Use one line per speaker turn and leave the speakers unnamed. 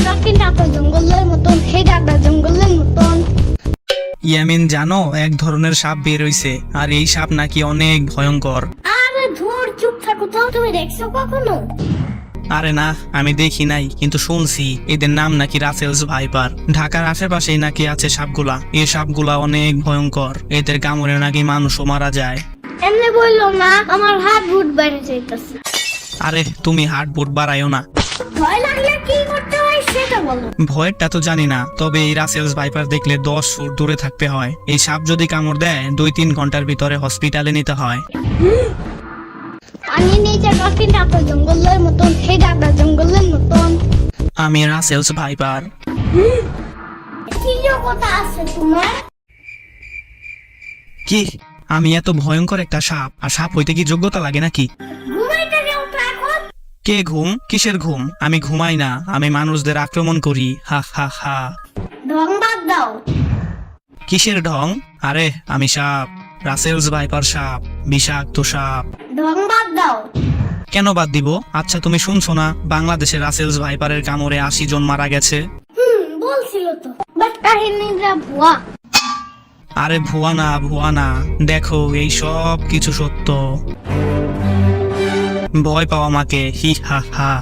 ডাকটা জঙ্গলের মতন, সেই ডাকটা জঙ্গলের মতন।
ইয়ামিন, জানো এক ধরনের সাপ বের হইছে, আর এই সাপ নাকি অনেক ভয়ঙ্কর।
আরে ধুর, চুপ থাকো তো। তুমি দেখছো কখনো?
আরে না, আমি দেখি নাই, কিন্তু শুনছি এদের নাম নাকি রাসেলস ভাইপার। ঢাকার আশেপাশেই নাকি আছে সাপগুলা। এই সাপগুলা অনেক ভয়ঙ্কর, এদের কামড়ে নাকি মানুষও মারা যায়।
এমনি বললো না, আমার হাত বুট বাইরে যাইতেছে।
আরে তুমি হার্ট বুট বাড়াইও না।
ভয় লাগলে কি করতে হয় সেটা বলো।
ভয়েরটা তো জানি না, তবে এই রাসেলস ভাইপার দেখলে 10 ফুট দূরে থাকতে হয়। এই সাপ যদি কামড় দেয় 2-3 ঘন্টার ভিতরে হসপিটালে নিতে হয়।
পানি নিচে ডাকটা জঙ্গলের মতন, সেই ডাকটা জঙ্গলের মতন।
আমি রাসেলস ভাইপার।
কি যোগ্যতা আছে তোমার?
কি? আমি এত ভয়ঙ্কর একটা সাপ, আর সাপ হইতে কি যোগ্যতা লাগে নাকি?
ঘুমাইতে যাও তো এখন।
কে ঘুম? কিসের ঘুম? আমি ঘুমাই না, আমি মানুষদের আক্রমণ করি। হা হা হা।
ঢং বাদ দাও।
কিসের ঢং? আরে আমি সাপ, রাসেলস ভাইপার সাপ, বিষাক্ত সাপ।
ঢং বাদ দাও।
কেন বাদ দিব? আচ্ছা তুমি শুনছো না, বাংলাদেশে রাসেলস ভাইপারের কামড়ে 80 জন মারা গেছে।
বলছিল তো, বাট কাহিনীটা ভুয়া।
আরে ভুয়া না, ভুয়া না, দেখো এই সব কিছু সত্য। ভয় পাও আমাকে, হি হা হা।